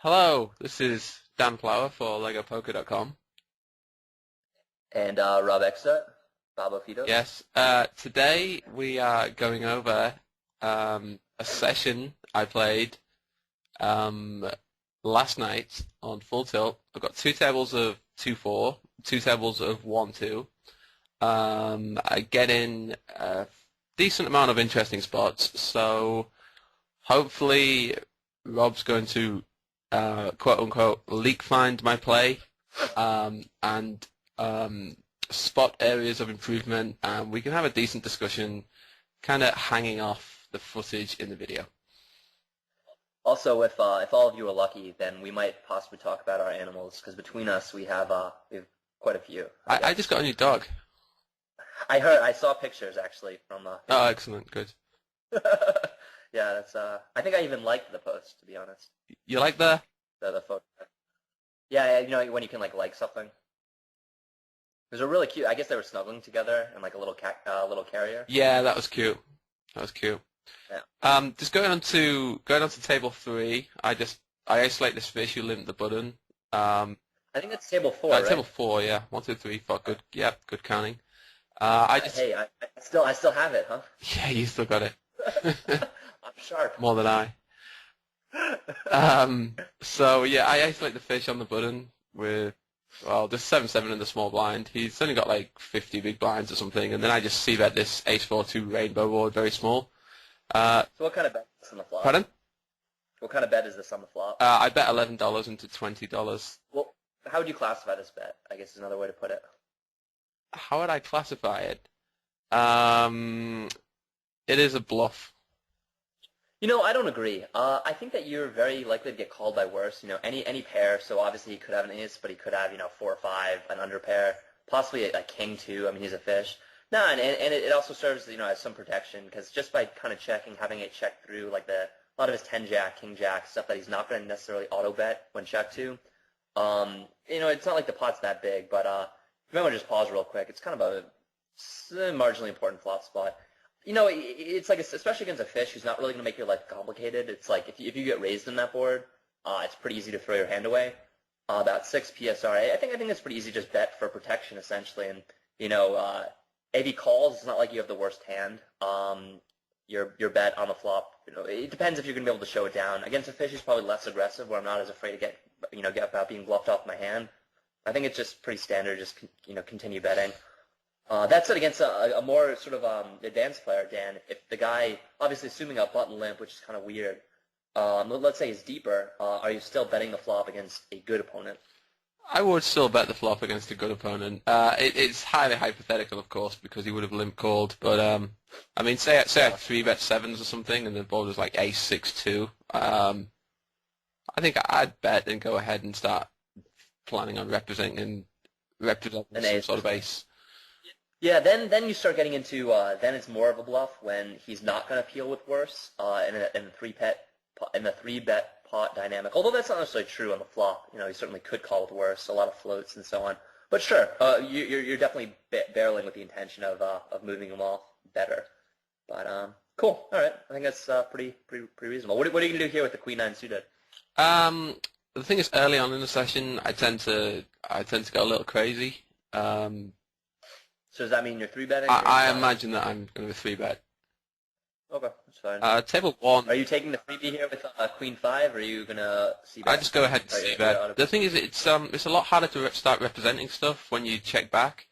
Hello, this is Dan Flower for LegoPoker.com. And Rob Exet, BobboFitos. Yes, today we are going over a session I played last night on Full Tilt. I've got two tables of 2-4, two tables of 1-2. I get in a decent amount of interesting spots, so hopefully Rob's going to quote-unquote leak find my play and spot areas of improvement, and we can have a decent discussion kind of hanging off the footage in the video. Also, if all of you are lucky, then we might possibly talk about our animals, because between us we have quite a few. I just got a new dog. I saw pictures actually from Oh, excellent, good. Yeah, that's I think I even liked the post, to be honest. You like the photo. Yeah, you know when you can like something. It was a really cute. I guess they were snuggling together in like a little little carrier. Yeah, that was cute. That was cute. Yeah. Just going on to table 3. I isolate this fish. You limp the button. I think that's table 4, right? Table 4, yeah. 1, 2, 3, 4. Good. Yeah, good counting. I still have it, huh? Yeah, you still got it. I'm sharp. More than I. So yeah, I isolate the fish on the button with, well, just 7-7 in the small blind. He's only got like 50 big blinds or something, and then I just c-bet this ace-4-2 rainbow board, very small. So what kind of bet is this on the flop? Pardon? What kind of bet is this on the flop? I bet $11 into $20. Well, how would you classify this bet? I guess is another way to put it. How would I classify it? It is a bluff. You know, I don't agree. I think that you're very likely to get called by worse. You know, any pair. So obviously he could have an ace, but he could have 4 or 5, an under pair, possibly a king too. I mean, he's a fish. No, and it also serves as some protection, because just by kind of checking, having it check through like a lot of his 10-jack, king-jack stuff that he's not going to necessarily auto bet when checked to. It's not like the pot's that big, but if you want to just pause real quick, it's kind of a marginally important flop spot. It's like, especially against a fish who's not really going to make your life complicated. It's like if you get raised in that board, it's pretty easy to throw your hand away. About 6 PSR, I think it's pretty easy to just bet for protection essentially. And if he calls, it's not like you have the worst hand. Your bet on the flop, it depends if you're going to be able to show it down. Against a fish, he's probably less aggressive, where I'm not as afraid to get about being bluffed off my hand. I think it's just pretty standard. Just continue betting. That said, against a more sort of advanced player, Dan, if the guy, obviously assuming a button limp, which is kind of weird, let's say he's deeper, are you still betting the flop against a good opponent? I would still bet the flop against a good opponent. It's highly hypothetical, of course, because he would have limp called. But I mean, say I 3-bet 7s or something, and the board was like ace-6-2. I think I'd bet and go ahead and start planning on representing some sort of ace. Yeah, then you start getting into then it's more of a bluff when he's not going to peel with worse in the 3-bet pot dynamic. Although that's not necessarily true on the flop. He certainly could call with worse, a lot of floats and so on. But sure, you're definitely barreling with the intention of moving him off better. But cool. All right, I think that's pretty reasonable. What are you gonna do here with the Queen-9 suited? The thing is, early on in the session, I tend to go a little crazy. So does that mean you're 3-betting? I imagine that I'm going to 3-bet. Okay, that's fine. Table 1. Are you taking the freebie here with Queen-5, or are you going to c-bet? I just go ahead and c-bet. The thing is, it's a lot harder to start representing stuff when you check back.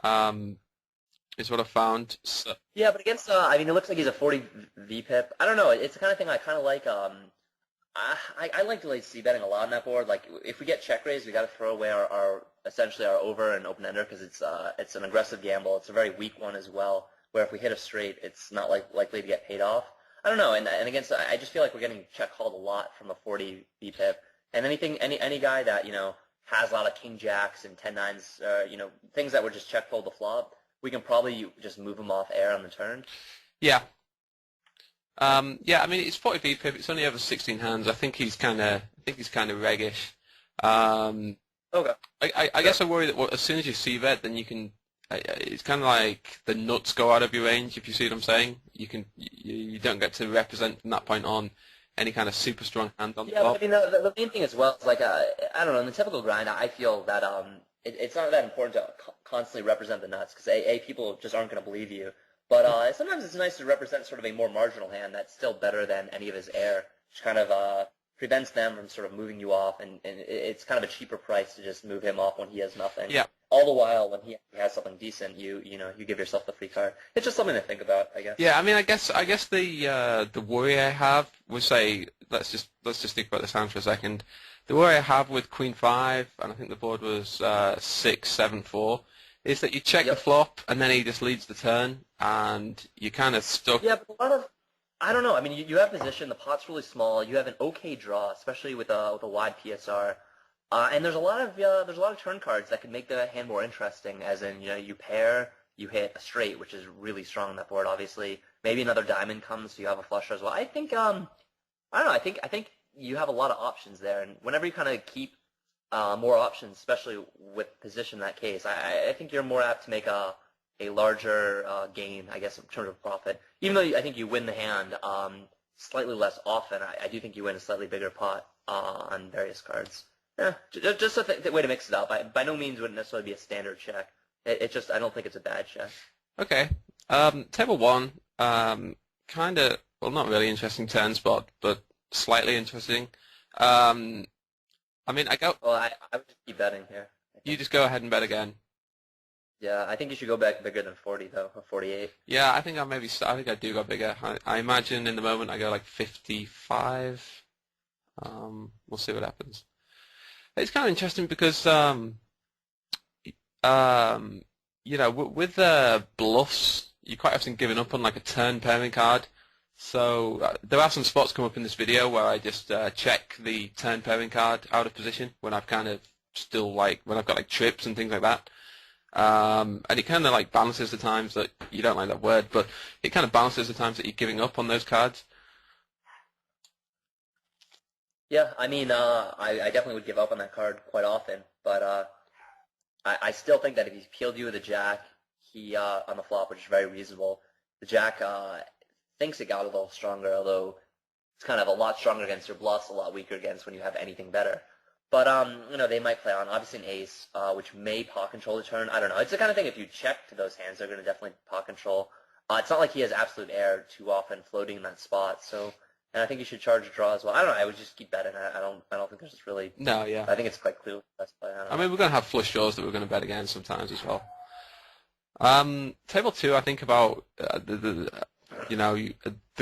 Is what I found. So. Yeah, but against, I mean, it looks like he's a 40 VPIP. I don't know. It's the kind of thing I kind of like. I like delayed c-betting a lot on that board. Like, if we get check raised, we got to throw away essentially our over and open ender, because it's an aggressive gamble. It's a very weak one as well, where if we hit a straight, it's not likely to get paid off. I don't know. And against, I just feel like we're getting check called a lot from a 40 VPIP. And any guy that has a lot of king jacks and 10-9s, things that would just check fold the flop, we can probably just move him off air on the turn. Yeah. Yeah, I mean, it's 40 VPIP. It's only over 16 hands. I think he's kind of reggish. Okay. I guess I worry that as soon as you c-bet, then you can. It's kind of like the nuts go out of your range. If you see what I'm saying, you don't get to represent from that point on. any kind of super strong hand on the Yeah, but flop. I mean, the main thing as well is like, I don't know, in the typical grind, I feel that it's not that important to constantly represent the nuts because people just aren't going to believe you. But sometimes it's nice to represent sort of a more marginal hand that's still better than any of his air, which kind of prevents them from sort of moving you off, and it's kind of a cheaper price to just move him off when he has nothing. Yeah. All the while, when he has something decent, you give yourself the free card. It's just something to think about, I guess. Yeah, I mean, I guess the worry I have with say let's just think about this hand for a second. The worry I have with Queen 5, and I think the board was 6-7-4, is that you check the Yep. flop and then he just leads the turn and you're kind of stuck. Yeah, but a lot of I don't know. I mean, you have position. The pot's really small. You have an okay draw, especially with a wide PSR. And there's a lot of turn cards that can make the hand more interesting. As in, you pair, you hit a straight, which is really strong on that board. Obviously, maybe another diamond comes, so you have a flush as well. I think I don't know. I think you have a lot of options there, and whenever you kind of keep more options, especially with position in that case, I think you're more apt to make a larger gain, I guess, in terms of profit. Even though I think you win the hand slightly less often, I do think you win a slightly bigger pot on various cards. Yeah, just a way to mix it up. By no means would it necessarily be a standard check. It just I don't think it's a bad check. Okay. Table 1, kind of, well, not really interesting turn spot, but slightly interesting. I mean, Well, I would just keep betting here. you just go ahead and bet again. Yeah, I think you should go back bigger than 40 though, or 48. Yeah, I think I think I do go bigger. I imagine in the moment I go like 55. We'll see what happens. It's kind of interesting because with bluffs, you're quite often giving up on like a turn pairing card. So there are some spots come up in this video where I just check the turn pairing card out of position when I've kind of still when I've got like trips and things like that. And it kind of like balances the times that you don't like that word, but it kind of balances the times that you're giving up on those cards. Yeah, I mean, I definitely would give up on that card quite often, but I still think that if he peeled you with a jack, he on the flop, which is very reasonable, the jack thinks it got a little stronger, although it's kind of a lot stronger against your bluffs, a lot weaker against when you have anything better. But they might play on obviously an ace, which may pot control the turn. I don't know. It's the kind of thing if you check to those hands, they're going to definitely pot control. It's not like he has absolute air too often floating in that spot, so. And I think you should charge a draw as well. I don't know. I would just keep betting. I don't think there's really. No, yeah. I think it's quite clear. I mean, we're going to have flush draws that we're going to bet against sometimes as well. Table 2, I think about the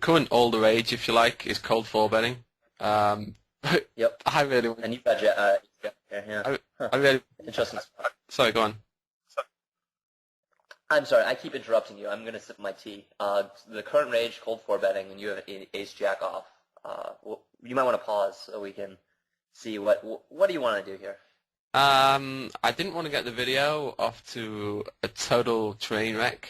current older age, if you like, is cold 4 betting. Yep. I really want. And you've got yeah. I really. Interesting spot. Sorry, go on. I'm sorry, I keep interrupting you. I'm going to sip my tea. The current rage, cold 4 betting, and you have ace jack off. You might want to pause so we can see what do you want to do here? I didn't want to get the video off to a total train wreck,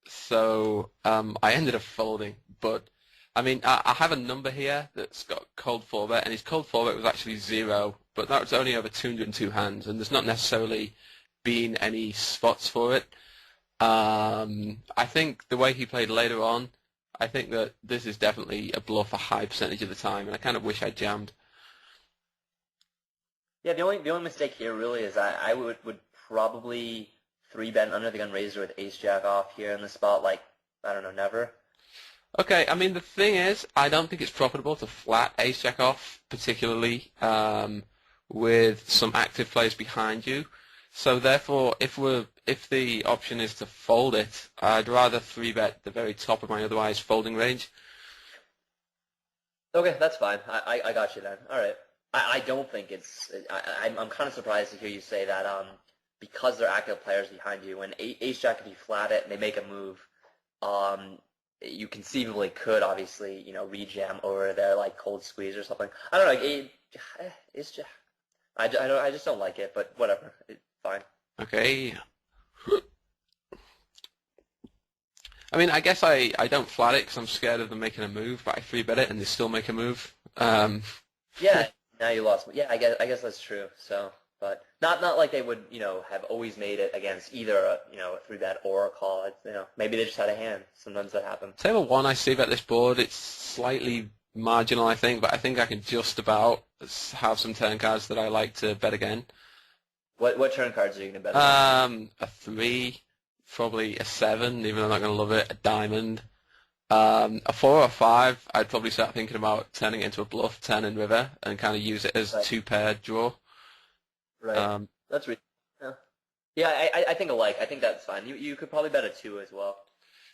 so I ended up folding. But I mean, I have a number here that's got cold 4 bet, and his cold 4 bet was actually 0, but that was only over 202 hands, and there's not necessarily been any spots for it. I think the way he played later on, I think that this is definitely a bluff a high percentage of the time, and I kind of wish I jammed. Yeah, the only mistake here really is I would probably 3-bet under the gun raiser with ace jack off here in the spot, like, I don't know, never. Okay, I mean, the thing is, I don't think it's profitable to flat ace jack off, particularly with some active players behind you. So therefore, if the option is to fold it, I'd rather 3-bet the very top of my otherwise folding range. Okay, that's fine. I got you then. All right. I don't think it's. I'm kind of surprised to hear you say that because they're active players behind you. When ace jack, if you flat it and they make a move, you conceivably could obviously rejam over their like cold squeeze or something. I don't know. It's just I just don't like it, but whatever. It's fine. Okay. I mean, I guess I don't flat it because I'm scared of them making a move, but I 3-bet it and they still make a move. Yeah, now you lost. Yeah, I guess that's true. So, but not like they would, have always made it against either a 3-bet or a call. Maybe they just had a hand. Sometimes that happens. Table 1, I see that this board, it's slightly marginal, I think, but I think I can just about have some turn cards that I like to bet again. What turn cards are you gonna bet again? A 3, probably a 7, even though I'm not going to love it, a diamond. A 4 or a 5, I'd probably start thinking about turning it into a bluff, turn and river, and kind of use it as Right. two-pair draw. Right. Um, That's re Yeah. Yeah, I think alike. I think that's fine. You could probably bet a 2 as well.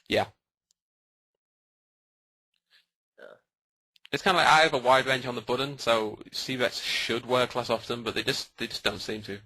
yeah. Yeah. It's kind of like I have a wide range on the button, so C-bets should work less often, but they just don't seem to.